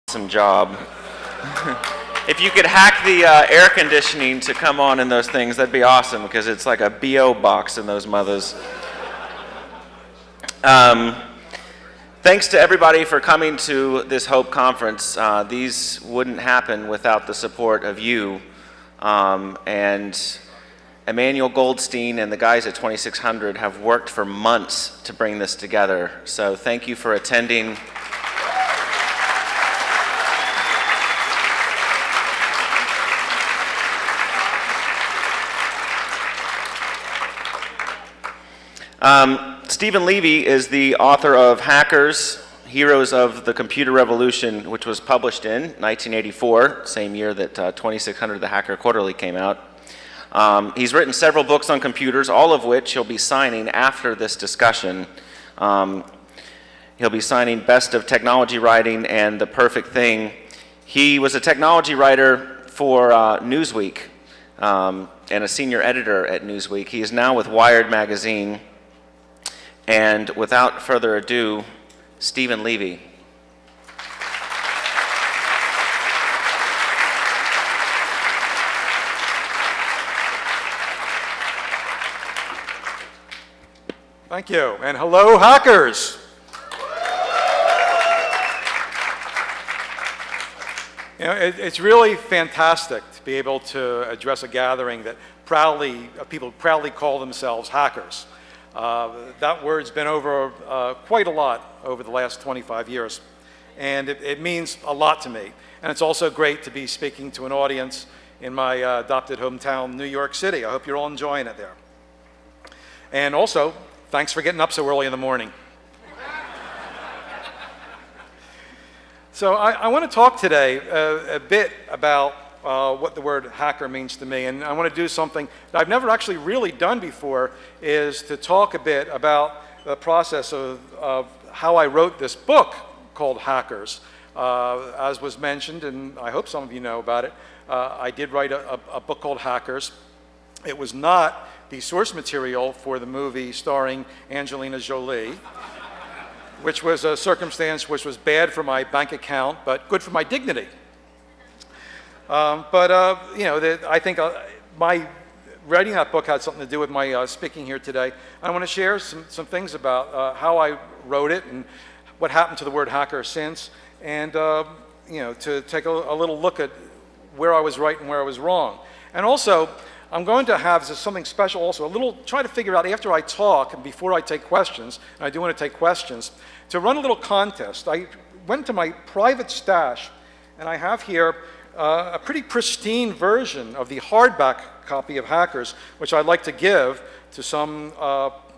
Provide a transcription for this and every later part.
awesome job. If you could hack the air conditioning to come on in those things, that'd be awesome, because it's like a BO box in those mothers. Thanks to everybody for coming to this Hope Conference. These wouldn't happen without the support of you. And Emmanuel Goldstein and the guys at 2600 have worked for months to bring this together. So thank you for attending. Stephen Levy is the author of Hackers, Heroes of the Computer Revolution, which was published in 1984, same year that 2600 The Hacker Quarterly came out. He's written several books on computers, all of which he'll be signing after this discussion. He'll be signing Best of Technology Writing and The Perfect Thing. He was a technology writer for Newsweek and a senior editor at Newsweek. He is now with Wired magazine. And without further ado, Stephen Levy. Thank you, and hello, hackers. You know, it's really fantastic to be able to address a gathering that people proudly call themselves hackers. That word's been over quite a lot over the last 25 years, and it means a lot to me. And it's also great to be speaking to an audience in my adopted hometown, New York City. I hope you're all enjoying it there. And also, thanks for getting up so early in the morning. So I want to talk today a bit about what the word hacker means to me, and I want to do something that I've never actually really done before, is to talk a bit about the process of how I wrote this book called Hackers. As was mentioned, and I hope some of you know about it, I did write a book called Hackers. It was not the source material for the movie starring Angelina Jolie, which was a circumstance which was bad for my bank account, but good for my dignity. You know, I think my writing that book had something to do with my speaking here today. I want to share some things about how I wrote it and what happened to the word hacker since, and you know, to take a little look at where I was right and where I was wrong. And also, I'm going to have something special also, try to figure out after I talk and before I take questions, and I do want to take questions, to run a little contest. I went to my private stash, and I have here a pretty pristine version of the hardback copy of Hackers, which I'd like to give to some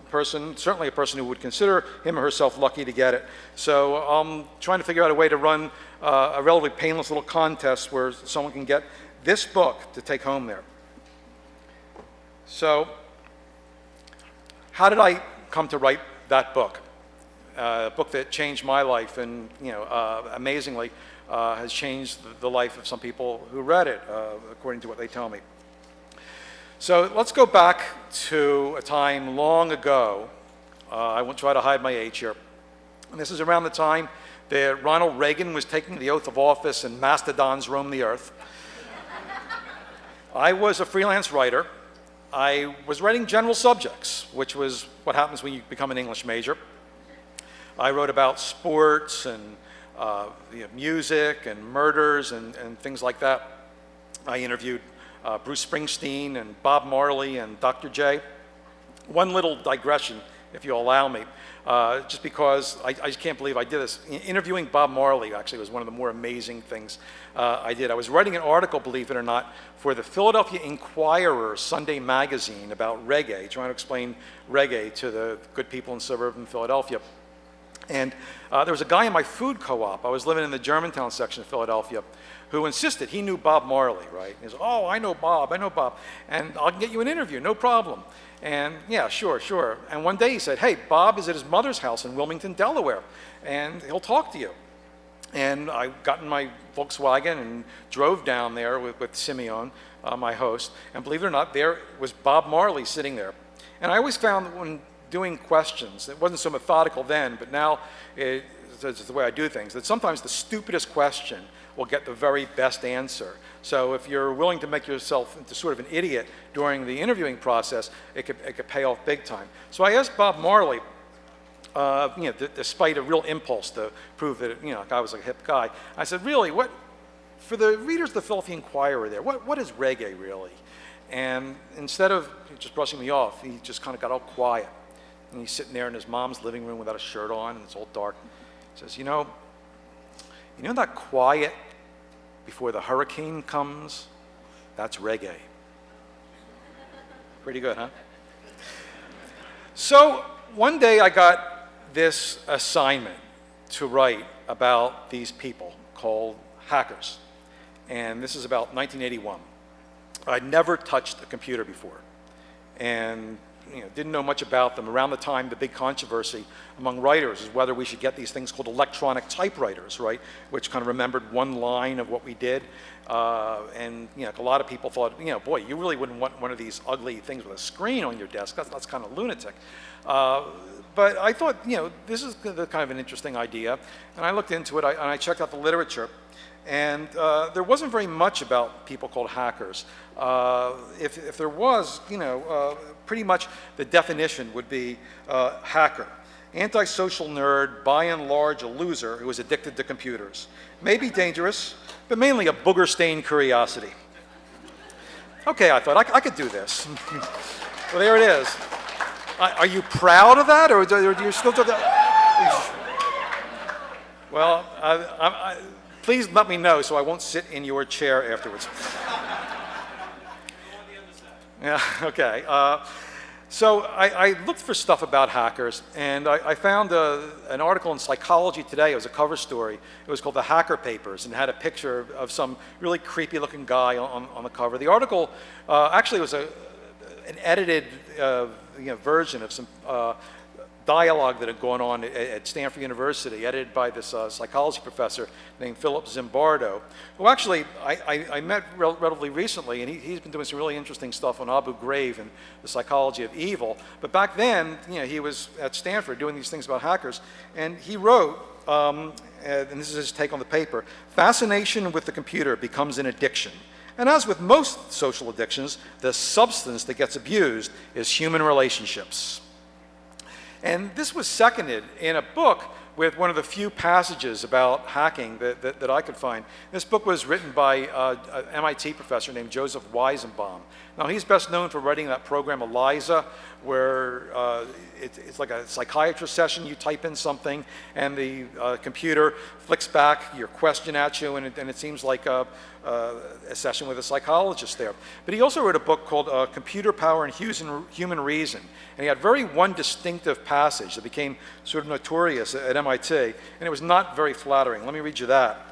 person, certainly a person who would consider him or herself lucky to get it. So I'm trying to figure out a way to run a relatively painless little contest where someone can get this book to take home there. So how did I come to write that book? A book that changed my life, and you know, amazingly, has changed the life of some people who read it, according to what they tell me. So let's go back to a time long ago. I won't try to hide my age here. And this is around the time that Ronald Reagan was taking the oath of office and mastodons roamed the earth. I was a freelance writer. I was writing general subjects, which was what happens when you become an English major. I wrote about sports and you know, music and murders and things like that. I interviewed Bruce Springsteen and Bob Marley and Dr. J. One little digression, if you'll allow me, just because I just can't believe I did this. Interviewing Bob Marley actually was one of the more amazing things I did. I was writing an article, believe it or not, for the Philadelphia Inquirer Sunday magazine about reggae, trying to explain reggae to the good people in suburban Philadelphia. And there was a guy in my food co-op, I was living in the Germantown section of Philadelphia, who insisted he knew Bob Marley, right? He said, oh, I know Bob, and I'll get you an interview, no problem. And yeah, sure. And one day he said, hey, Bob is at his mother's house in Wilmington, Delaware, and he'll talk to you. And I got in my Volkswagen and drove down there with Simeon, my host, and believe it or not, there was Bob Marley sitting there. And I always found that when doing questions, it wasn't so methodical then, but now it's the way I do things, that sometimes the stupidest question will get the very best answer. So if you're willing to make yourself into sort of an idiot during the interviewing process, it could pay off big time. So I asked Bob Marley, despite a real impulse to prove that, I was like a hip guy, I said, really, for the readers of the Philadelphia Inquirer there, what is reggae really? And instead of just brushing me off, he just kind of got all quiet. And he's sitting there in his mom's living room without a shirt on, and it's all dark. He says, you know that quiet before the hurricane comes? That's reggae. Pretty good, huh? So one day I got this assignment to write about these people called hackers. And this is about 1981. I'd never touched a computer before, and didn't know much about them. Around the time, the big controversy among writers is whether we should get these things called electronic typewriters, right, which kind of remembered one line of what we did. And a lot of people thought, boy, you really wouldn't want one of these ugly things with a screen on your desk. That's kind of lunatic. But I thought, this is kind of an interesting idea. And I looked into it, and I checked out the literature. And there wasn't very much about people called hackers. If there was, pretty much the definition would be hacker. Antisocial nerd, by and large a loser who is addicted to computers. Maybe dangerous, but mainly a booger-stained curiosity. Okay, I thought, I could do this. Well, there it is. Are you proud of that, or do you still do that? Well, please let me know so I won't sit in your chair afterwards. Yeah, okay. So I looked for stuff about hackers, and I found an article in Psychology Today. It was a cover story. It was called The Hacker Papers, and had a picture of some really creepy-looking guy on the cover. The article actually was an edited version of some dialogue that had gone on at Stanford University, edited by this psychology professor named Philip Zimbardo, who actually I met relatively recently, and he's been doing some really interesting stuff on Abu Ghraib and the psychology of evil. But back then, he was at Stanford doing these things about hackers, and he wrote, and this is his take on the paper, fascination with the computer becomes an addiction. And as with most social addictions, the substance that gets abused is human relationships. And this was seconded in a book with one of the few passages about hacking that I could find. This book was written by an MIT professor named Joseph Weizenbaum. Now, he's best known for writing that program ELIZA, where it's like a psychiatrist session. You type in something, and the computer flicks back your question at you, and it seems like a session with a psychologist there. But he also wrote a book called Computer Power and Human Reason. And he had one distinctive passage that became sort of notorious at MIT, and it was not very flattering. Let me read you that.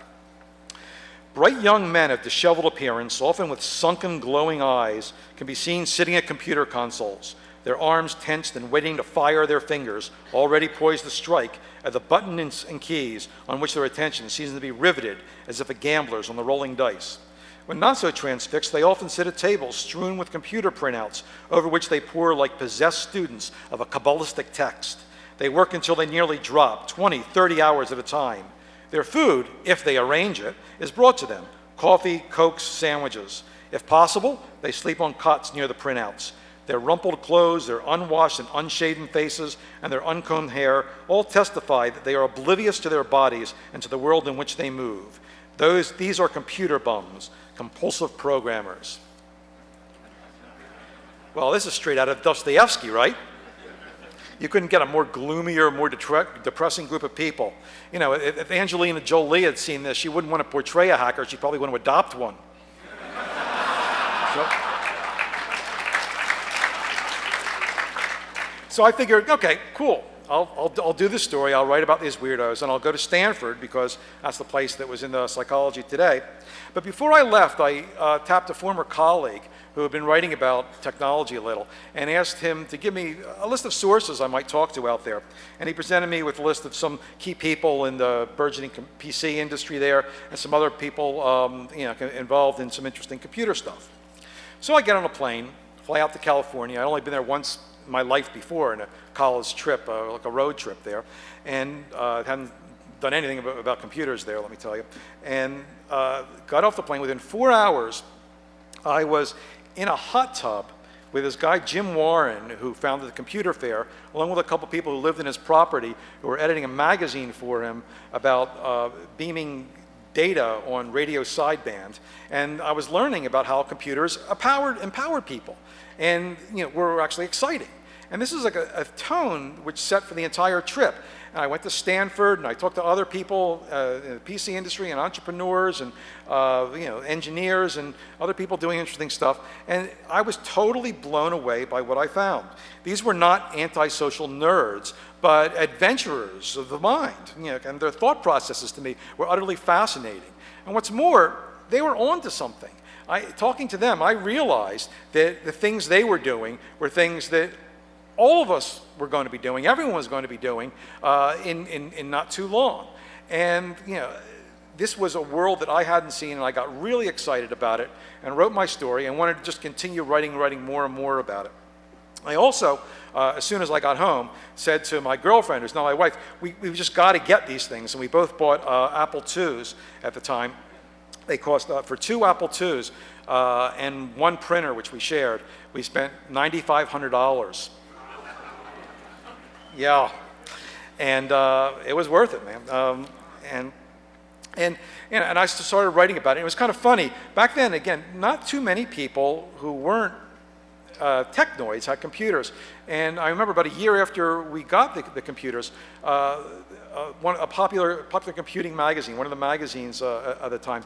Bright young men of disheveled appearance, often with sunken, glowing eyes, can be seen sitting at computer consoles, their arms tensed and waiting to fire their fingers, already poised to strike at the buttons and keys on which their attention seems to be riveted as if a gambler's on the rolling dice. When not so transfixed, they often sit at tables strewn with computer printouts over which they pore like possessed students of a Kabbalistic text. They work until they nearly drop, 20, 30 hours at a time. Their food, if they arrange it, is brought to them. Coffee, Cokes, sandwiches. If possible, they sleep on cots near the printouts. Their rumpled clothes, their unwashed and unshaven faces, and their uncombed hair all testify that they are oblivious to their bodies and to the world in which they move. These are computer bums, compulsive programmers. Well, this is straight out of Dostoevsky, right? You couldn't get a more gloomy or more depressing group of people. If Angelina Jolie had seen this, she wouldn't want to portray a hacker. She'd probably want to adopt one. So I figured, okay, cool. I'll do this story. I'll write about these weirdos, and I'll go to Stanford because that's the place that was in the Psychology Today. But before I left, I tapped a former colleague who had been writing about technology a little and asked him to give me a list of sources I might talk to out there. And he presented me with a list of some key people in the burgeoning PC industry there and some other people involved in some interesting computer stuff. So I get on a plane, fly out to California. I'd only been there once in my life before in a college trip, like a road trip there, and hadn't done anything about computers there, let me tell you. And got off the plane. Within 4 hours, I was in a hot tub with this guy, Jim Warren, who founded the Computer Fair, along with a couple people who lived in his property who were editing a magazine for him about beaming data on radio sideband. And I was learning about how computers empowered people and were actually exciting. And this is like a tone which set for the entire trip. And I went to Stanford, and I talked to other people in the PC industry and entrepreneurs and engineers and other people doing interesting stuff. And I was totally blown away by what I found. These were not antisocial nerds, but adventurers of the mind. And their thought processes to me were utterly fascinating. And what's more, they were on to something. Talking to them, I realized that the things they were doing were things that all of us were going to be doing, everyone was going to be doing in not too long. And this was a world that I hadn't seen, and I got really excited about it and wrote my story and wanted to just continue writing more and more about it. I also, as soon as I got home, said to my girlfriend, who's now my wife, we've just got to get these things. And we both bought Apple IIs at the time. They cost, for 2 Apple IIs and 1 printer, which we shared, we spent $9,500. Yeah, and it was worth it, man. And I started writing about it. It was kind of funny. Back then, again, not too many people who weren't technoids had computers. And I remember about a year after we got the computers, a popular computing magazine, one of the magazines at the time,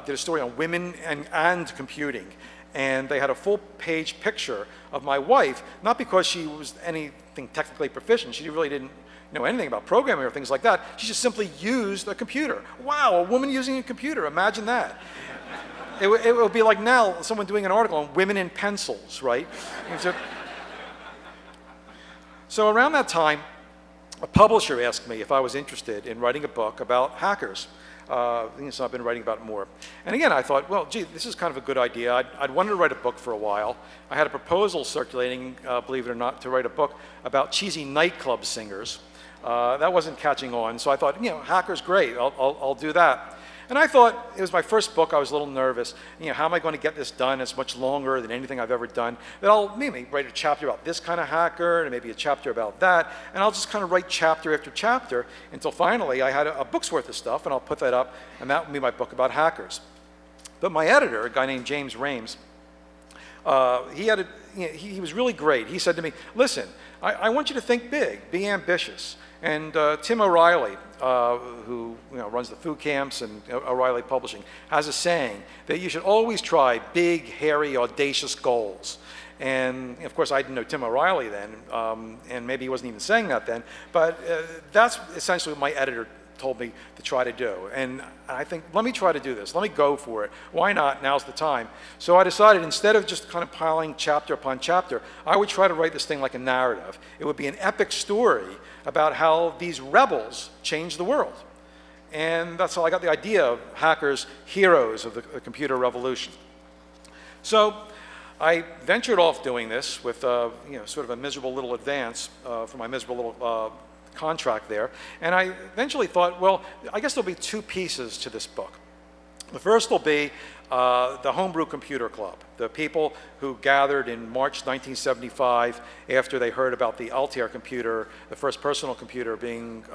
did a story on women and computing. And they had a full-page picture of my wife, not because she was anything technically proficient. She really didn't know anything about programming or things like that. She just simply used a computer. Wow, a woman using a computer, imagine that. It would be like now someone doing an article on women in pencils, right? So around that time, a publisher asked me if I was interested in writing a book about hackers. So I've been writing about it more. And again, I thought, well, gee, this is kind of a good idea. I'd wanted to write a book for a while. I had a proposal circulating, believe it or not, to write a book about cheesy nightclub singers. That wasn't catching on, so I thought, hacker's great, I'll do that. And I thought, it was my first book, I was a little nervous. How am I going to get this done? It's much longer than anything I've ever done. That I'll maybe write a chapter about this kind of hacker, and maybe a chapter about that, and I'll just kind of write chapter after chapter until finally I had a book's worth of stuff, and I'll put that up, and that will be my book about hackers. But my editor, a guy named James Rames, he was really great. He said to me, listen, I want you to think big, be ambitious. And Tim O'Reilly, who runs the food camps and O'Reilly Publishing, has a saying that you should always try big, hairy, audacious goals. And of course, I didn't know Tim O'Reilly then, and maybe he wasn't even saying that then, but that's essentially what my editor told me to try to do. And I think, let me try to do this. Let me go for it. Why not? Now's the time. So I decided, instead of just kind of piling chapter upon chapter, I would try to write this thing like a narrative. It would be an epic story about how these rebels changed the world. And that's how I got the idea of hackers, heroes of the computer revolution. So I ventured off doing this with sort of a miserable little advance for my miserable little contract there. And I eventually thought, well, I guess there'll be 2 pieces to this book. The first will be the Homebrew Computer Club, the people who gathered in March 1975 after they heard about the Altair computer, the first personal computer being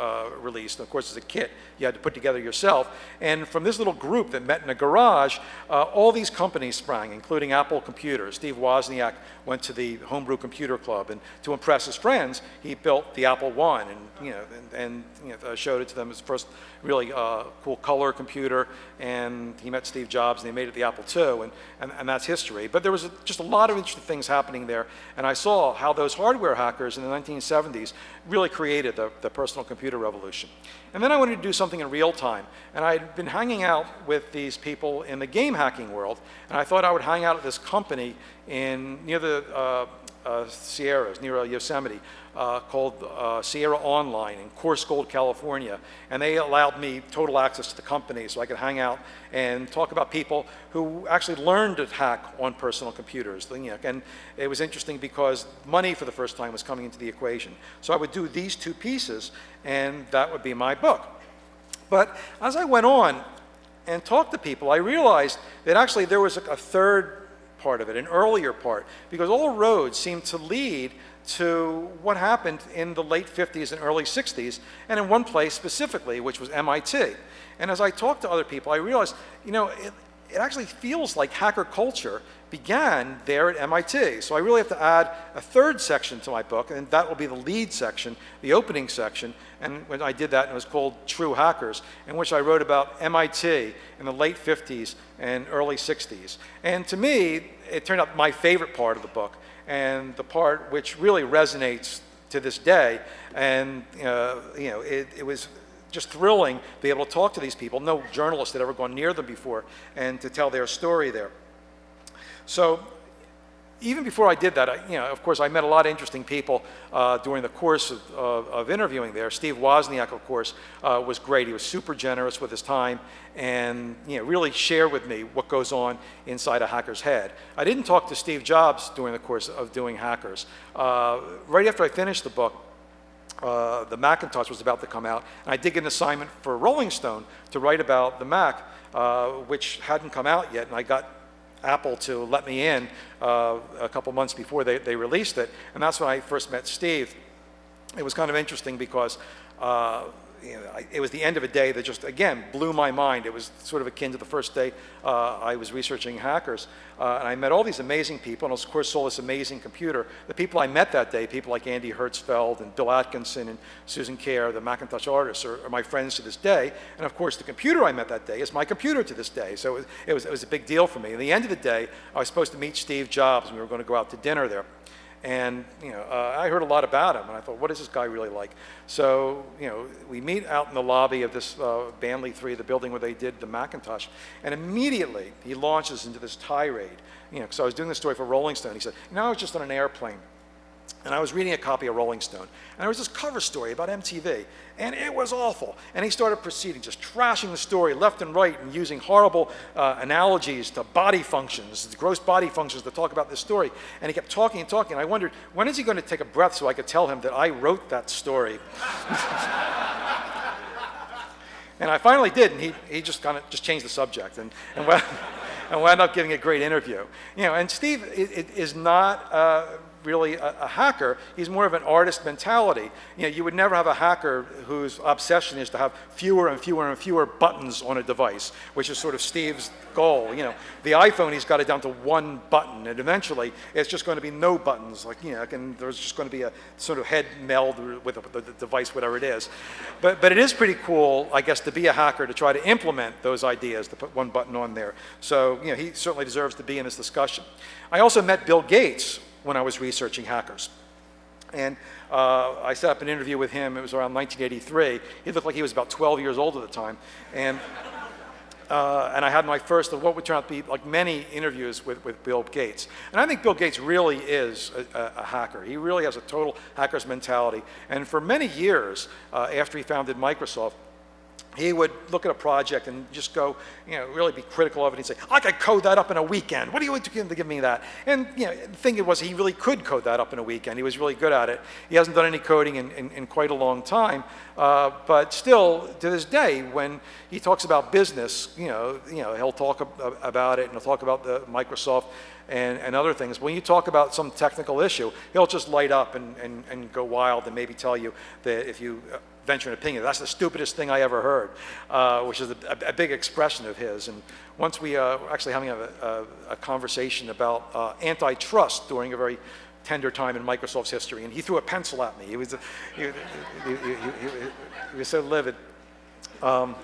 released. And of course, as a kit, you had to put together yourself. And from this little group that met in a garage, all these companies sprang, including Apple Computers. Steve Wozniak went to the Homebrew Computer Club, and to impress his friends, he built the Apple I and showed it to them as the first really cool color computer. And he met Steve Jobs, and they made it the Apple II, and that's history. But there was just a lot of interesting things happening there, and I saw how those hardware hackers in the 1970s really created the personal computer revolution. And then I wanted to do something in real time, and I'd been hanging out with these people in the game hacking world, and I thought I would hang out at this company near the Sierras near Yosemite called Sierra Online in Coarse Gold, California. And they allowed me total access to the company so I could hang out and talk about people who actually learned to hack on personal computers. And it was interesting because money for the first time was coming into the equation. So I would do these two pieces, and that would be my book. But as I went on and talked to people, I realized that actually there was a third part of it, an earlier part, because all roads seemed to lead to what happened in the late 50s and early 60s, and in one place specifically, which was MIT. And as I talked to other people, I realized, it actually feels like hacker culture began there at MIT. So I really have to add a third section to my book, and that will be the lead section, the opening section. And when I did that, it was called True Hackers, in which I wrote about MIT in the late 50s and early 60s. And to me, it turned out my favorite part of the book, and the part which really resonates to this day. And it was just thrilling to be able to talk to these people. No journalist had ever gone near them before, and to tell their story there. So even before I did that, of course, I met a lot of interesting people during the course of interviewing there. Steve Wozniak, of course, was great. He was super generous with his time and really shared with me what goes on inside a hacker's head. I didn't talk to Steve Jobs during the course of doing Hackers. Right after I finished the book, the Macintosh was about to come out, and I did get an assignment for Rolling Stone to write about the Mac, which hadn't come out yet, and I got Apple to let me in a couple months before they released it, and that's when I first met Steve. It was kind of interesting because it was the end of a day that just, again, blew my mind. It was sort of akin to the first day I was researching hackers. And I met all these amazing people, and of course saw this amazing computer. The people I met that day, people like Andy Hertzfeld and Bill Atkinson and Susan Kare, the Macintosh artists, are my friends to this day. And of course the computer I met that day is my computer to this day. So it was a big deal for me. At the end of the day, I was supposed to meet Steve Jobs, and we were going to go out to dinner there. And I heard a lot about him, and I thought, what is this guy really like? So we meet out in the lobby of this Banley 3, the building where they did the Macintosh, and immediately he launches into this tirade. Because I was doing this story for Rolling Stone. He said, I was just on an airplane, and I was reading a copy of Rolling Stone, and there was this cover story about MTV, and it was awful. And he started proceeding, just trashing the story left and right and using horrible analogies to body functions, gross body functions to talk about this story. And he kept talking and talking, and I wondered, when is he going to take a breath so I could tell him that I wrote that story? And I finally did, and he just kind of changed the subject and wound up giving a great interview. And Steve is not really a hacker. He's more of an artist mentality. You would never have a hacker whose obsession is to have fewer and fewer and fewer buttons on a device, which is sort of Steve's goal. The iPhone, he's got it down to one button, and eventually it's just going to be no buttons. And there's just going to be a sort of head meld with the device, whatever it is. But it is pretty cool, I guess, to be a hacker, to try to implement those ideas, to put one button on there. So he certainly deserves to be in this discussion. I also met Bill Gates when I was researching hackers. And I set up an interview with him. It was around 1983. He looked like he was about 12 years old at the time. And I had my first of what would turn out to be like many interviews with Bill Gates. And I think Bill Gates really is a hacker. He really has a total hacker's mentality. And for many years after he founded Microsoft, he would look at a project and just go, really be critical of it. He'd say, I could code that up in a weekend. What are you going to give me that? And the thing was, he really could code that up in a weekend. He was really good at it. He hasn't done any coding in quite a long time. But still, to this day, when he talks about business, he'll talk about it, and he'll talk about the Microsoft and other things. When you talk about some technical issue, he'll just light up and go wild and maybe tell you that if you venture an opinion, that's the stupidest thing I ever heard, which is a big expression of his. And once we were actually having a conversation about antitrust during a very tender time in Microsoft's history, and he threw a pencil at me. He was so livid. But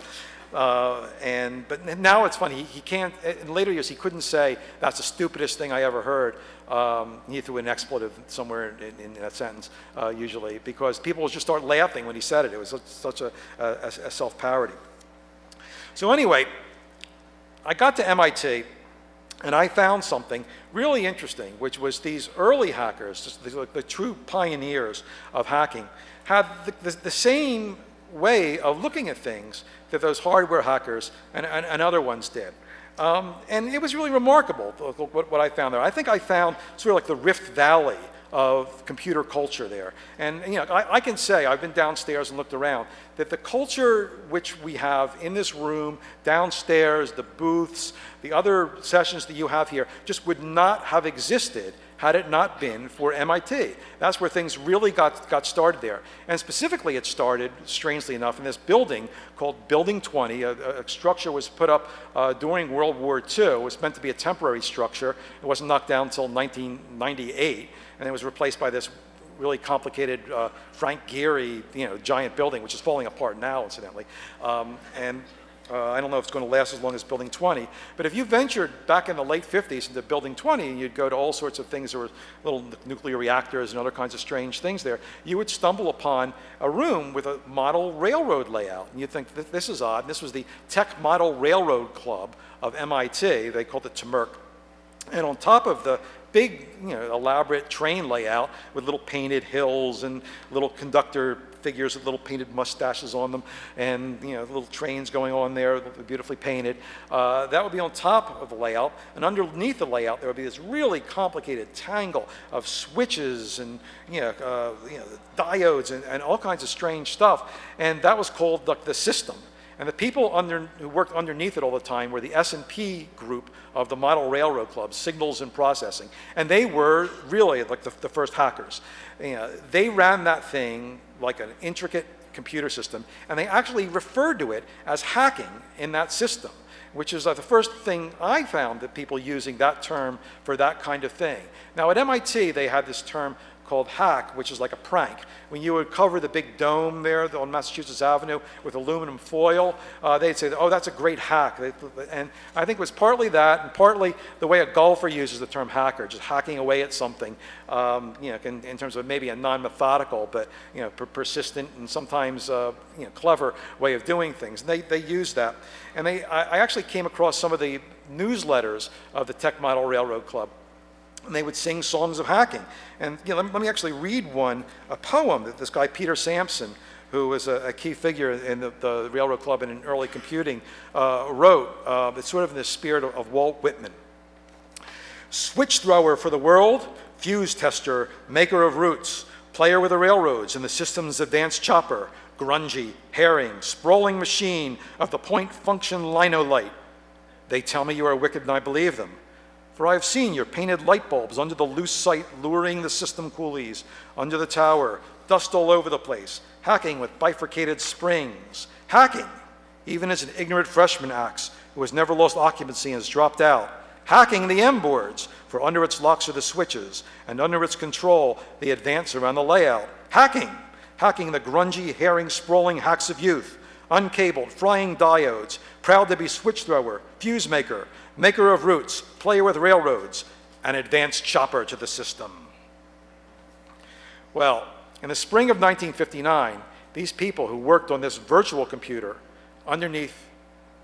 now it's funny, he can't, in later years, he couldn't say, that's the stupidest thing I ever heard. He threw an expletive somewhere in that sentence, usually, because people would just start laughing when he said it. It was such a self-parody. So anyway, I got to MIT, And I found something really interesting, which was these early hackers, just the true pioneers of hacking, had the same way of looking at things that those hardware hackers and other ones did. And it was really remarkable, what I found there. I think I found sort of like the Rift Valley of computer culture there. And I can say, I've been downstairs and looked around, that the culture which we have in this room, downstairs, the booths, the other sessions that you have here, just would not have existed had it not been for MIT. That's where things really got started there. And specifically it started, strangely enough, in this building called Building 20. A structure was put up during World War II. It was meant to be a temporary structure. It wasn't knocked down until 1998, and it was replaced by this really complicated Frank Gehry, giant building, which is falling apart now, incidentally. I don't know if it's going to last as long as Building 20, but if you ventured back in the late 50s into Building 20, you'd go to all sorts of things. There were little nuclear reactors and other kinds of strange things there. You would stumble upon a room with a model railroad layout, and you'd think, this is odd. And this was the Tech Model Railroad Club of MIT. They called it TMRC. And on top of the big, elaborate train layout with little painted hills and little conductor figures with little painted mustaches on them, and little trains going on there, beautifully painted. That would be on top of the layout, and underneath the layout there would be this really complicated tangle of switches and diodes and all kinds of strange stuff, and that was called the system. And the people who worked underneath it all the time were the S&P group of the Model Railroad Club, Signals and Processing. And they were really like the first hackers. They ran that thing like an intricate computer system, and they actually referred to it as hacking in that system, which is the first thing I found that people using that term for that kind of thing. Now at MIT, they had this term called hack, which is like a prank. When you would cover the big dome there on Massachusetts Avenue with aluminum foil, they'd say, oh, that's a great hack. And I think it was partly that, and partly the way a golfer uses the term hacker, just hacking away at something, in terms of maybe a non-methodical, but persistent and sometimes clever way of doing things. And they used that. And I actually came across some of the newsletters of the Tech Model Railroad Club, and they would sing songs of hacking. And let me actually read a poem that this guy Peter Sampson, who was a key figure in the Railroad Club and in early computing, wrote. It's sort of in the spirit of Walt Whitman. Switch thrower for the world, fuse tester, maker of roots, player with the railroads and the system's advanced chopper, grungy, herring, sprawling machine of the point function linolight. They tell me you are wicked and I believe them. For I have seen your painted light bulbs under the loose sight luring the system coolies, under the tower, dust all over the place, hacking with bifurcated springs. Hacking, even as an ignorant freshman acts, who has never lost occupancy and has dropped out. Hacking the M-boards, for under its locks are the switches, and under its control they advance around the layout. Hacking the grungy, herring, sprawling hacks of youth. Uncabled, flying diodes, proud to be switch thrower, fuse maker, maker of roots, player with railroads, an advanced chopper to the system. Well, in the spring of 1959, these people who worked on this virtual computer underneath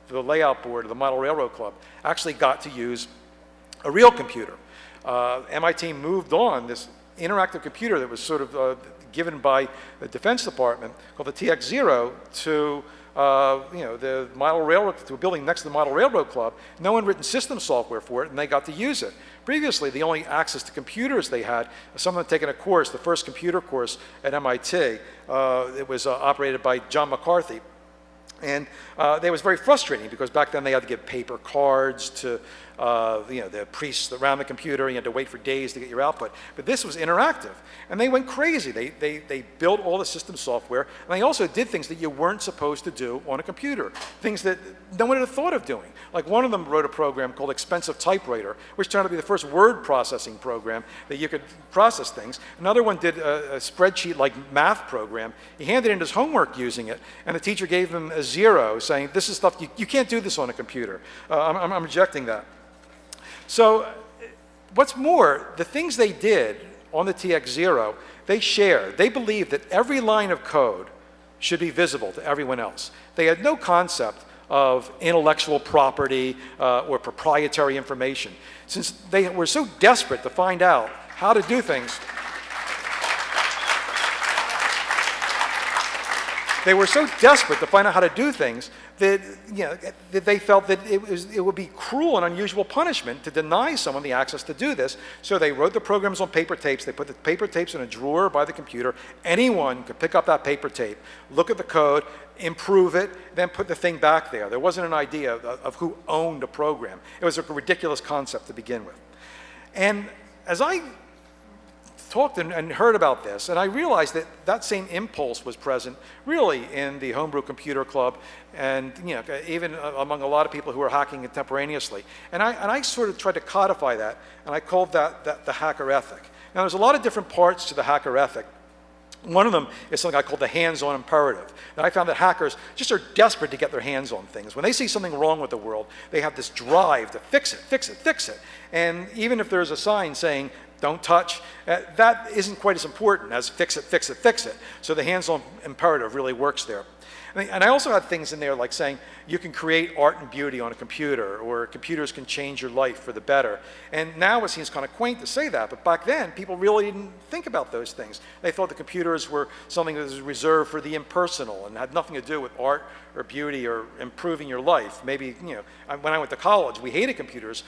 the layout board of the Model Railroad Club actually got to use a real computer. MIT moved on this interactive computer that was sort of given by the Defense Department called the TX0 to the Model Railroad, to a building next to the Model Railroad Club. No one written system software for it, and they got to use it. Previously, the only access to computers they had, someone had taken a course, the first computer course at MIT. It was operated by John McCarthy. And it was very frustrating because back then they had to give paper cards to the priests around the computer. You had to wait for days to get your output. But this was interactive. And they went crazy. They built all the system software. And they also did things that you weren't supposed to do on a computer, things that no one had thought of doing. Like one of them wrote a program called Expensive Typewriter, which turned out to be the first word processing program that you could process things. Another one did a spreadsheet-like math program. He handed in his homework using it, and the teacher gave him a 0, saying, this is stuff, you can't do this on a computer. I'm rejecting that. So what's more, the things they did on the TX0, they shared. They believed that every line of code should be visible to everyone else. They had no concept of intellectual property or proprietary information. Since they were so desperate to find out how to do things, that, that they felt that it would be cruel and unusual punishment to deny someone the access to do this. So they wrote the programs on paper tapes. They put the paper tapes in a drawer by the computer. Anyone could pick up that paper tape, look at the code, improve it, then put the thing back there. There wasn't an idea of who owned a program. It was a ridiculous concept to begin with. And as I talked and heard about this, and I realized that that same impulse was present really in the Homebrew Computer Club, and even among a lot of people who were hacking contemporaneously. And I sort of tried to codify that, and I called that the hacker ethic. Now there's a lot of different parts to the hacker ethic. One of them is something I call the hands-on imperative. And I found that hackers just are desperate to get their hands on things. When they see something wrong with the world, they have this drive to fix it, fix it, fix it. And even if there's a sign saying, don't touch, that isn't quite as important as fix it, fix it, fix it. So the hands-on imperative really works there. And I also had things in there like saying you can create art and beauty on a computer, or computers can change your life for the better. And now it seems kind of quaint to say that, but back then people really didn't think about those things. They thought the computers were something that was reserved for the impersonal and had nothing to do with art or beauty or improving your life. Maybe, when I went to college, we hated computers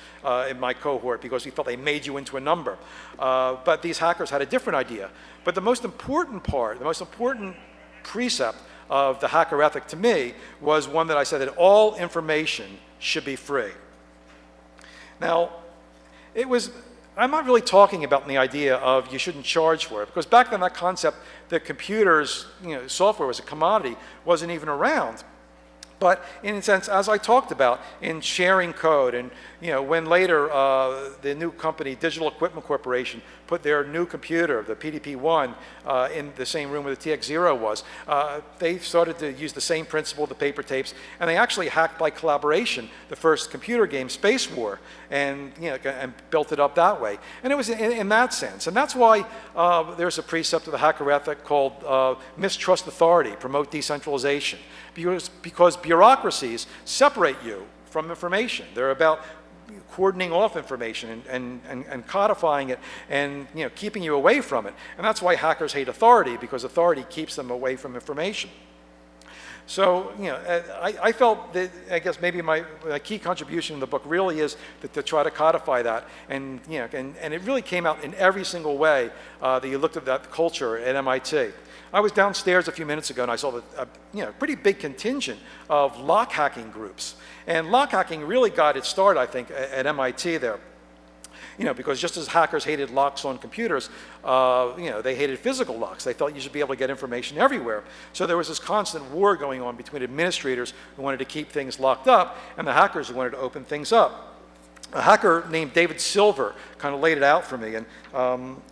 in my cohort because we felt they made you into a number. But these hackers had a different idea. But the most important part, the most important precept of the hacker ethic to me was one that I said that all information should be free. Now, I'm not really talking about the idea of you shouldn't charge for it, because back then that concept that computers, software was a commodity wasn't even around. But in a sense, as I talked about, in sharing code, and when later the new company, Digital Equipment Corporation, put their new computer, the PDP-1, in the same room where the TX0 was, they started to use the same principle, the paper tapes, and they actually hacked by collaboration the first computer game, Space War, and and built it up that way. And it was in that sense, and that's why there's a precept of the hacker ethic called mistrust authority, promote decentralization, because bureaucracies separate you from information. They're about cordoning off information and codifying it and keeping you away from it. And that's why hackers hate authority, because authority keeps them away from information. So I felt that, I guess maybe my key contribution in the book really is to try to codify that, and and it really came out in every single way that you looked at that culture at MIT. I was downstairs a few minutes ago and I saw a pretty big contingent of lock hacking groups. And lock hacking really got its start, I think, at MIT there. Because just as hackers hated locks on computers, they hated physical locks. They felt you should be able to get information everywhere. So there was this constant war going on between administrators who wanted to keep things locked up and the hackers who wanted to open things up. A hacker named David Silver kind of laid it out for me, and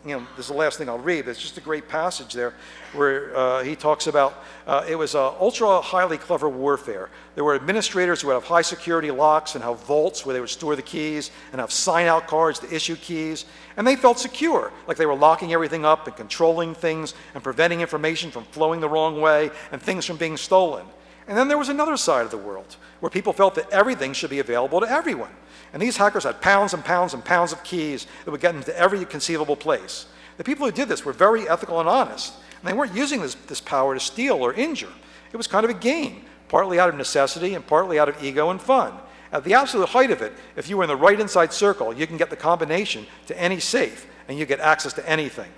this is the last thing I'll read. It's just a great passage there where he talks about it was ultra highly clever warfare. There were administrators who would have high security locks and have vaults where they would store the keys and have sign-out cards to issue keys, and they felt secure, like they were locking everything up and controlling things and preventing information from flowing the wrong way and things from being stolen. And then there was another side of the world where people felt that everything should be available to everyone. And these hackers had pounds and pounds and pounds of keys that would get into every conceivable place. The people who did this were very ethical and honest, and they weren't using this power to steal or injure. It was kind of a game, partly out of necessity and partly out of ego and fun. At the absolute height of it, if you were in the right inside circle, you can get the combination to any safe, and you get access to anything.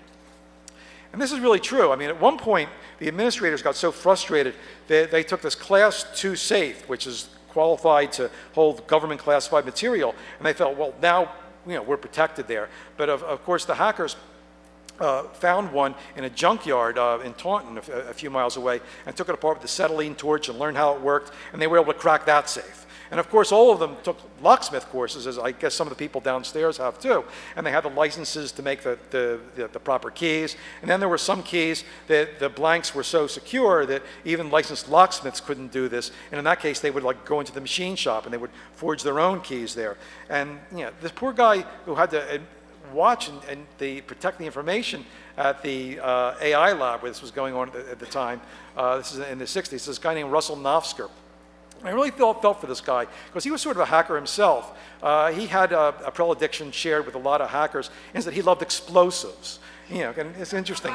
And this is really true. I mean, at one point, the administrators got so frustrated that they took this Class 2 safe, which is qualified to hold government classified material, and they felt, well, now we're protected there. But of course, the hackers found one in a junkyard in Taunton, a few miles away, and took it apart with the acetylene torch and learned how it worked, and they were able to crack that safe. And of course, all of them took locksmith courses, as I guess some of the people downstairs have too, and they had the licenses to make the proper keys. And then there were some keys that the blanks were so secure that even licensed locksmiths couldn't do this. And in that case, they would go into the machine shop and they would forge their own keys there. And this poor guy who had to watch and protect the information at the AI lab where this was going on at the time, this is in the 60s, this guy named Russell Nofsker. I really felt for this guy because he was sort of a hacker himself. He had a predilection shared with a lot of hackers, is that he loved explosives. And it's interesting.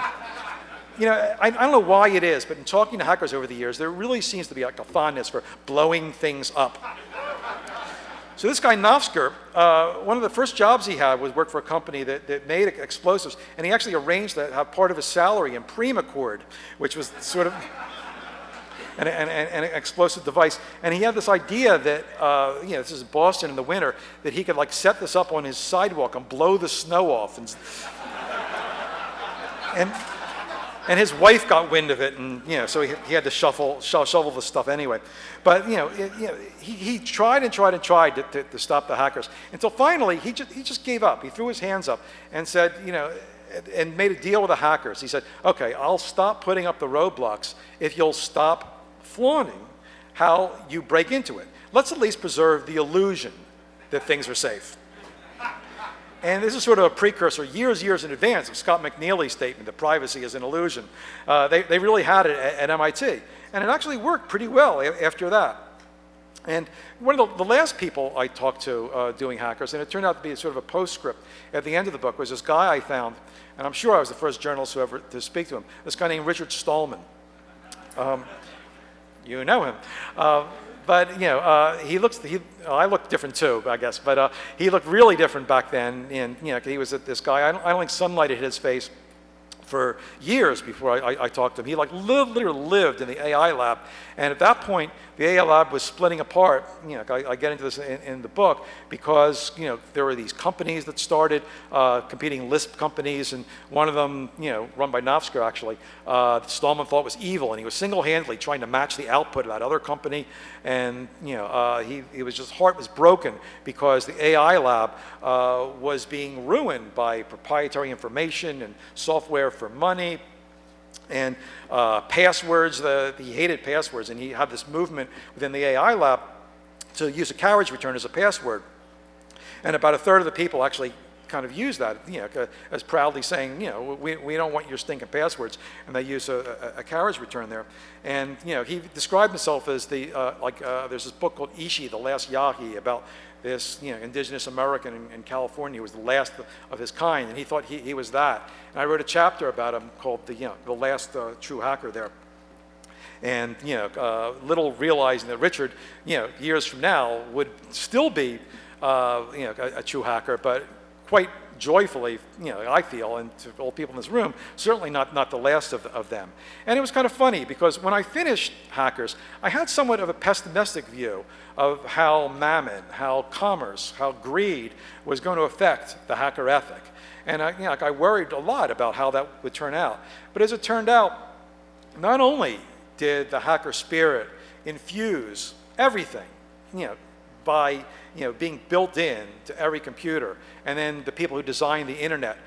I don't know why it is, but in talking to hackers over the years, there really seems to be like a fondness for blowing things up. So this guy, Nofsker, one of the first jobs he had was work for a company that made explosives, and he actually arranged to have part of his salary in Primacord, which was sort of an explosive device. And he had this idea that, this is Boston in the winter, that he could like set this up on his sidewalk and blow the snow off. And his wife got wind of it, and so he had to shovel the stuff anyway. But he tried and tried and tried to stop the hackers until finally he just gave up. He threw his hands up and said, and made a deal with the hackers. He said, "Okay, I'll stop putting up the roadblocks if you'll stop flaunting how you break into it. Let's at least preserve the illusion that things are safe." And this is sort of a precursor, years in advance, of Scott McNealy's statement that privacy is an illusion. They really had it at MIT. And it actually worked pretty well after that. And one of the last people I talked to doing hackers, and it turned out to be sort of a postscript at the end of the book, was this guy I found, and I'm sure I was the first journalist who ever to speak to him, this guy named Richard Stallman. You know him. But I looked different too, I guess. But he looked really different back then. And he was this guy. I don't think sunlight hit his face for years before I talked to him. He literally lived in the AI lab, and at that point, the AI lab was splitting apart. I get into this in the book because there were these companies that started, competing Lisp companies, and one of them, run by Nofsker actually, Stallman thought was evil, and he was single-handedly trying to match the output of that other company, and his heart was broken because the AI lab was being ruined by proprietary information and software for money. And passwords, he hated passwords, and he had this movement within the AI lab to use a carriage return as a password. And about a third of the people actually kind of use that, as proudly saying, we don't want your stinking passwords, and they use a carriage return there. And he described himself as there's this book called Ishi, The Last Yahi, about this indigenous American in California who was the last of his kind, and he thought he was that. And I wrote a chapter about him called the last true hacker there. And little realizing that Richard, years from now, would still be a true hacker, but quite joyfully, I feel, and to all people in this room, certainly not the last of them. And it was kind of funny because when I finished Hackers, I had somewhat of a pessimistic view of how mammon, how commerce, how greed was going to affect the hacker ethic. And I worried a lot about how that would turn out. But as it turned out, not only did the hacker spirit infuse everything, by being built in to every computer, and then the people who designed the internet,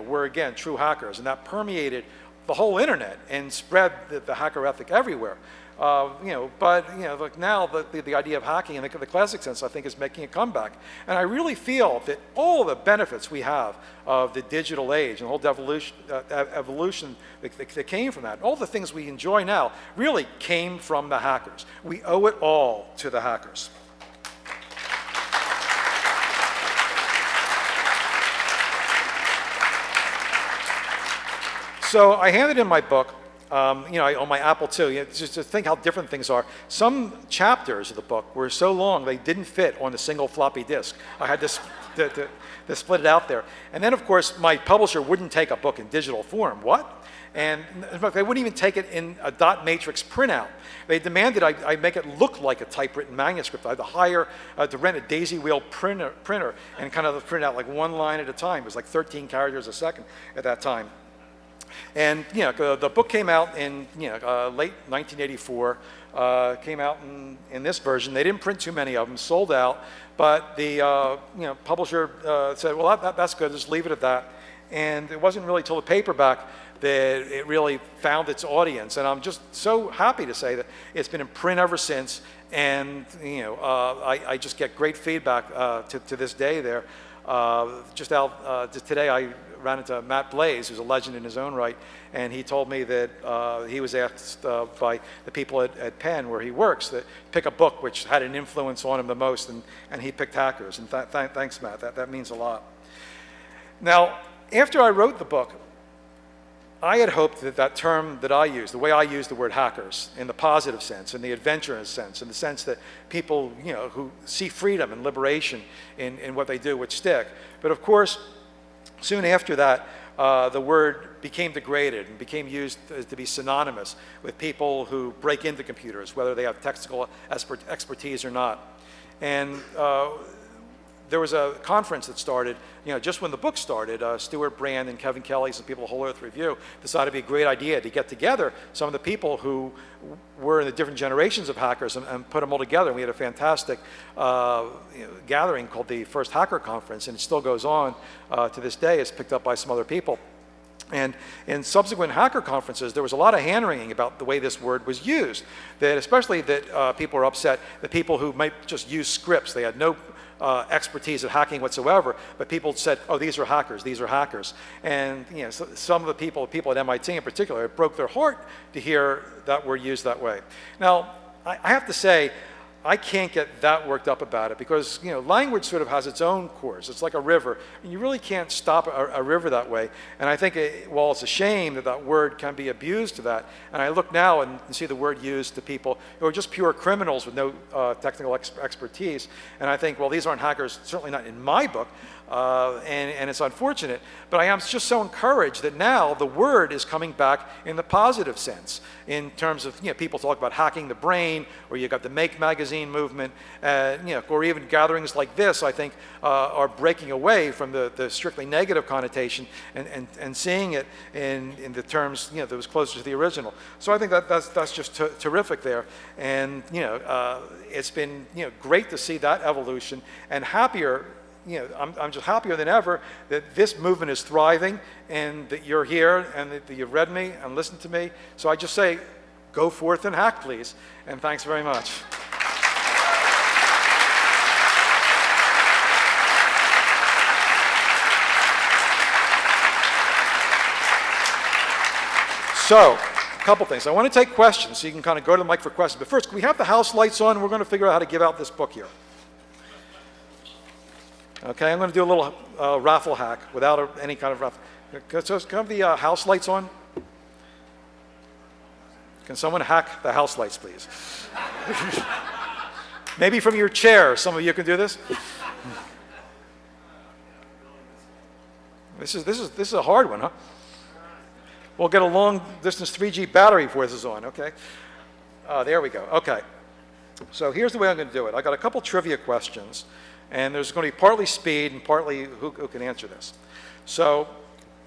were again true hackers, and that permeated the whole internet and spread the hacker ethic everywhere. But now the idea of hacking in the classic sense, I think, is making a comeback, and I really feel that all the benefits we have of the digital age and the whole evolution that came from that, all the things we enjoy now, really came from the hackers. We owe it all to the hackers. So I handed in my book, on my Apple II, just to think how different things are. Some chapters of the book were so long they didn't fit on a single floppy disk. I had to split it out there. And then, of course, my publisher wouldn't take a book in digital form. What? And in fact, they wouldn't even take it in a dot matrix printout. They demanded I make it look like a typewritten manuscript. I had to hire to rent a daisy wheel printer and kind of print out like one line at a time. It was like 13 characters a second at that time. And the book came out in late 1984. Came out in this version. They didn't print too many of them, sold out. But the publisher said, "Well, that's good. Just leave it at that." And it wasn't really till the paperback that it really found its audience. And I'm just so happy to say that it's been in print ever since. And I just get great feedback to this day there. Just today I ran into Matt Blaze, who's a legend in his own right, and he told me that he was asked by the people at Penn, where he works, to pick a book which had an influence on him the most, and he picked Hackers. And thanks, Matt. That means a lot. Now, after I wrote the book, I had hoped that that term that I use, the way I use the word hackers, in the positive sense, in the adventurous sense, in the sense that people, who see freedom and liberation in what they do would stick. But of course, soon after that, the word became degraded and became used to be synonymous with people who break into computers, whether they have technical expertise or not. And there was a conference that started, just when the book started. Stuart Brand and Kevin Kelly, some people at Whole Earth Review, decided it'd be a great idea to get together some of the people who were in the different generations of hackers and put them all together. And we had a fantastic gathering called the First Hacker Conference, and it still goes on to this day. It's picked up by some other people. And in subsequent hacker conferences, there was a lot of hand-wringing about the way this word was used. That especially that people were upset that people who might just use scripts, they had no expertise at hacking whatsoever, but people said, "Oh, these are hackers. These are hackers." And so some of the people at MIT in particular, it broke their heart to hear that word used that way. Now, I have to say, I can't get that worked up about it because language sort of has its own course. It's like a river, and you really can't stop a river that way. And I think while it's a shame that that word can be abused to that, and I look now and see the word used to people who are just pure criminals with no technical expertise, and I think, well, these aren't hackers, certainly not in my book. And it's unfortunate, but I am just so encouraged that now the word is coming back in the positive sense, in terms of people talk about hacking the brain, or you got the Make magazine movement, or even gatherings like this. I think are breaking away from the strictly negative connotation and seeing it in the terms that was closer to the original. So I think that's just terrific there, and it's been great to see that evolution, and happier. I'm just happier than ever that this movement is thriving and that you're here and that you've read me and listened to me. So I just say, go forth and hack, please. And thanks very much. So, a couple things. I want to take questions, so you can kind of go to the mic for questions. But first, can we have the house lights on? We're going to figure out how to give out this book here. Okay, I'm going to do a little raffle hack without any kind of raffle. So can I have the house lights on? Can someone hack the house lights, please? Maybe from your chair, some of you can do this. This is a hard one, huh? We'll get a long-distance 3G battery before this is on, okay? There we go, okay. So here's the way I'm going to do it. I got a couple trivia questions. And there's going to be partly speed and partly who can answer this. So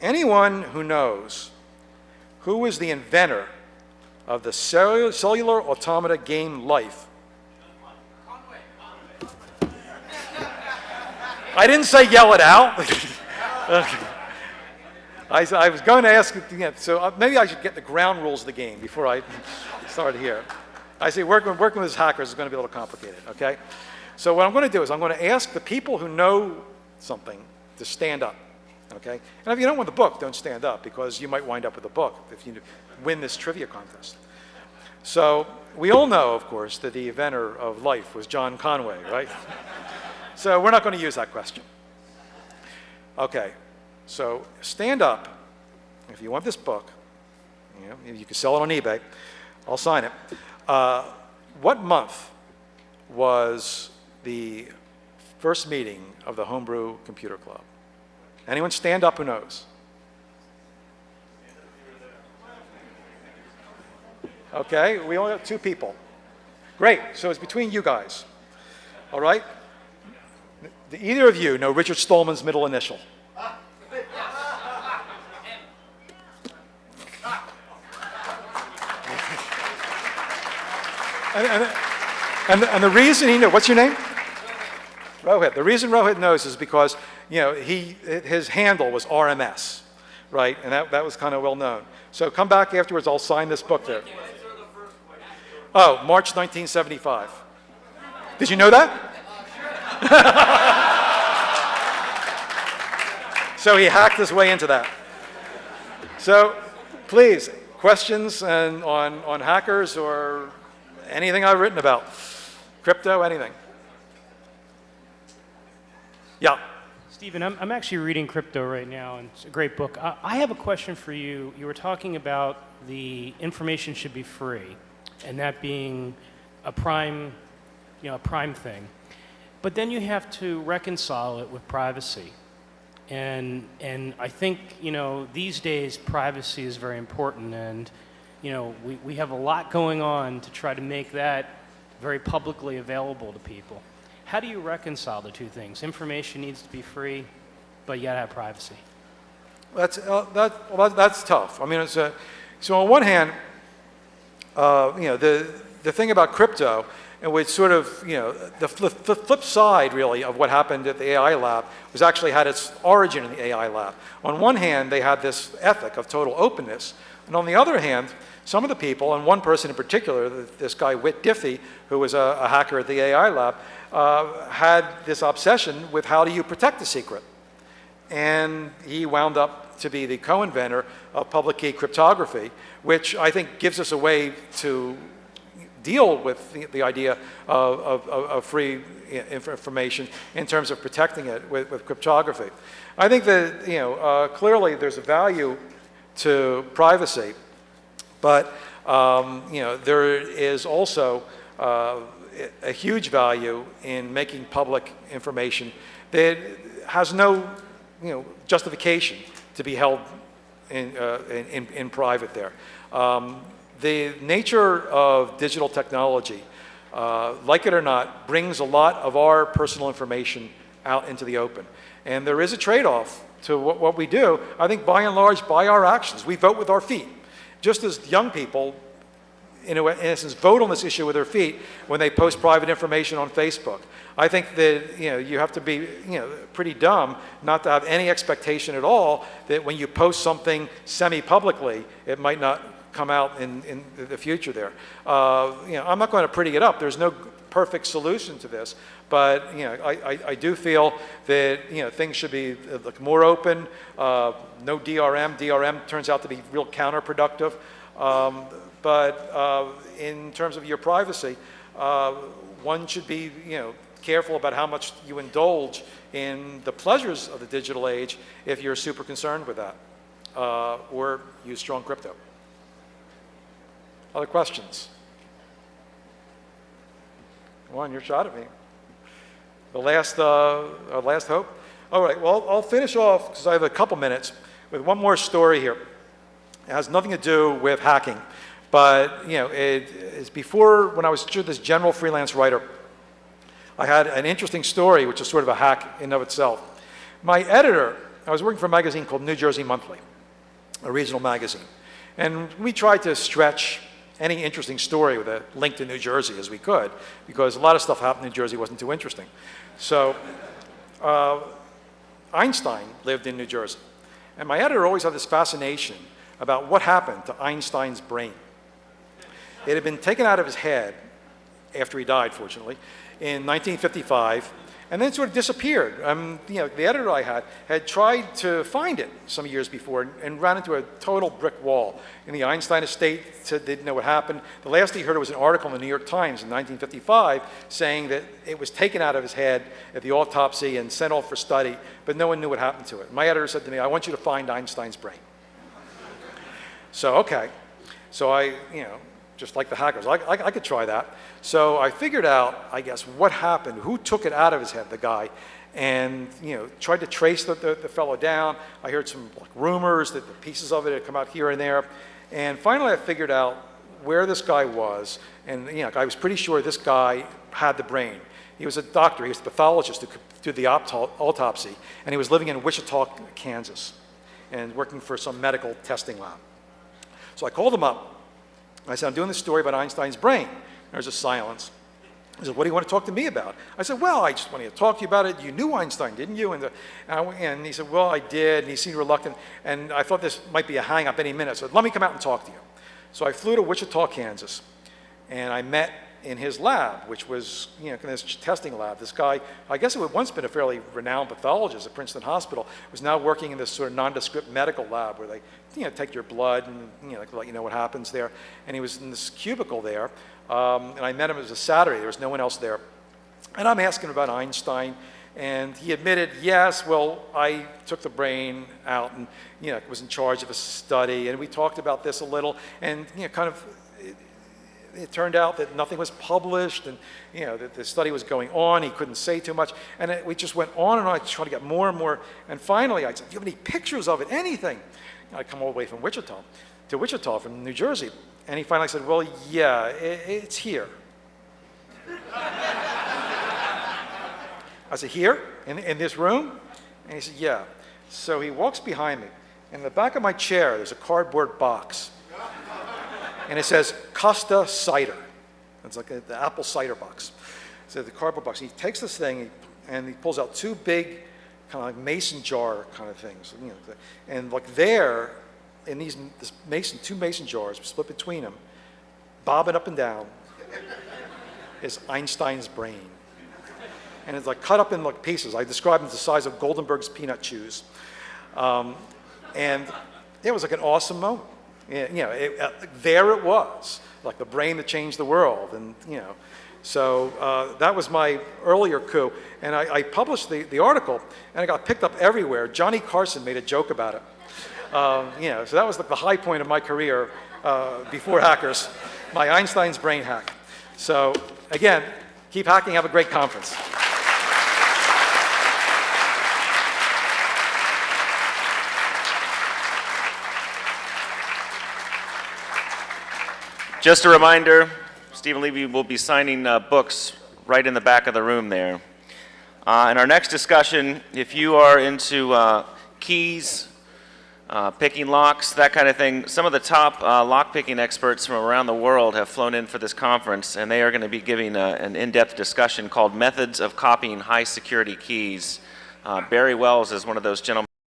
anyone who knows who was the inventor of the cellular automata game Life? I didn't say yell it out. I was going to ask, so maybe I should get the ground rules of the game before I start here. I say working with these hackers is going to be a little complicated, okay? So what I'm going to do is I'm going to ask the people who know something to stand up, okay? And if you don't want the book, don't stand up, because you might wind up with a book if you win this trivia contest. So we all know, of course, that the inventor of Life was John Conway, right? So we're not going to use that question. Okay, so stand up if you want this book. You can sell it on eBay. I'll sign it. What month was the first meeting of the Homebrew Computer Club? Anyone stand up who knows? Okay, we only have 2 people. Great, so it's between you guys. All right? Do either of you know Richard Stallman's middle initial? And the reason he knew, what's your name? Rohit. The reason Rohit knows is because, his handle was RMS, right? And that was kind of well known. So come back afterwards, I'll sign this book there. Oh, March 1975. Did you know that? So he hacked his way into that. So please, questions on hackers or anything I've written about? Crypto, anything? Yeah. Stephen, I'm actually reading Crypto right now, and it's a great book. I have a question for you. You were talking about the information should be free, and that being a prime thing. But then you have to reconcile it with privacy. And I think, these days privacy is very important, and, we have a lot going on to try to make that very publicly available to people. How do you reconcile the two things? Information needs to be free, but yet have privacy. That's tough. I mean, so on one hand, the thing about crypto, and which sort of, the flip side really of what happened at the AI lab was actually had its origin in the AI lab. On one hand, they had this ethic of total openness, and on the other hand, some of the people, and one person in particular, this guy Whit Diffie, who was a hacker at the AI lab, had this obsession with how do you protect the secret. And he wound up to be the co-inventor of public key cryptography, which I think gives us a way to deal with the idea of free information in terms of protecting it with cryptography. I think that clearly there's a value to privacy, but there is also a huge value in making public information that has no justification to be held in private there. The nature of digital technology, like it or not, brings a lot of our personal information out into the open. And there is a trade-off to what we do, I think by and large, by our actions. We vote with our feet. Just as young people, in essence, vote on this issue with their feet when they post private information on Facebook. I think that you have to be pretty dumb not to have any expectation at all that when you post something semi-publicly, it might not come out in the future there. I'm not going to pretty it up. There's no perfect solution to this, but I do feel that things should be more open. No DRM. DRM turns out to be real counterproductive. But in terms of your privacy, one should be careful about how much you indulge in the pleasures of the digital age if you're super concerned with that, or use strong crypto. Other questions? One, your shot at me. The last hope. All right. Well, I'll finish off because I have a couple minutes with one more story here. It has nothing to do with hacking. But it is before, when I was this general freelance writer, I had an interesting story, which is sort of a hack in and of itself. My editor, I was working for a magazine called New Jersey Monthly, a regional magazine. And we tried to stretch any interesting story with a link to New Jersey as we could, because a lot of stuff happened in New Jersey wasn't too interesting. So Einstein lived in New Jersey. And my editor always had this fascination about what happened to Einstein's brain. It had been taken out of his head after he died, fortunately, in 1955, and then sort of disappeared. The editor I had tried to find it some years before and ran into a total brick wall. In the Einstein estate, said they didn't know what happened. The last he heard was an article in the New York Times in 1955 saying that it was taken out of his head at the autopsy and sent off for study, but no one knew what happened to it. My editor said to me, "I want you to find Einstein's brain." So, okay. So I, just like the hackers, I could try that. So I figured out, I guess, what happened, who took it out of his head, the guy, and tried to trace the fellow down. I heard some rumors that the pieces of it had come out here and there. And finally I figured out where this guy was, and I was pretty sure this guy had the brain. He was a doctor, he was a pathologist who could do the autopsy, and he was living in Wichita, Kansas, and working for some medical testing lab. So I called him up. I said, "I'm doing this story about Einstein's brain." There's a silence. He said, "What do you want to talk to me about?" I said, "Well, I just wanted to talk to you about it. You knew Einstein, didn't you?" And he said, "Well, I did." And he seemed reluctant. And I thought this might be a hang-up any minute. So let me come out and talk to you. So I flew to Wichita, Kansas. And I met in his lab, which was, you know, this testing lab. This guy, I guess it had once been a fairly renowned pathologist at Princeton Hospital, was now working in this sort of nondescript medical lab where they, you know, take your blood and, you know, let you know what happens there. And he was in this cubicle there, and I met him. It was a Saturday. There was no one else there. And I'm asking him about Einstein, and he admitted, yes, well, I took the brain out and, you know, was in charge of a study, and we talked about this a little, and, you know, kind of, it turned out that nothing was published, and, you know, that the study was going on. He couldn't say too much, and we just went on and on, trying to get more and more. And finally, I said, "Do you have any pictures of it? Anything?" And I come all the way from Wichita, from New Jersey, and he finally said, "Well, yeah, it's here." I said, "Here, in this room?" And he said, "Yeah." So he walks behind me. In the back of my chair, there's a cardboard box. And it says Costa Cider. It's like the apple cider box. So the cardboard box. He takes this thing and he pulls out two big kind of like mason jar kind of things. You know, and like there, in two mason jars split between them, bobbing up and down, is Einstein's brain. And it's like cut up in like pieces. I described it as the size of Goldenberg's peanut chews. And it was like an awesome moment. You know, there it was, like the brain that changed the world, and, you know, so that was my earlier coup, and I published the article, and it got picked up everywhere. Johnny Carson made a joke about it, you know, so that was like the high point of my career before hackers, my Einstein's brain hack. So again, keep hacking, have a great conference. Just a reminder, Stephen Levy will be signing books right in the back of the room there. In our next discussion, if you are into keys, picking locks, that kind of thing, some of the top lock-picking experts from around the world have flown in for this conference, and they are going to be giving an in-depth discussion called Methods of Copying High-Security Keys. Barry Wells is one of those gentlemen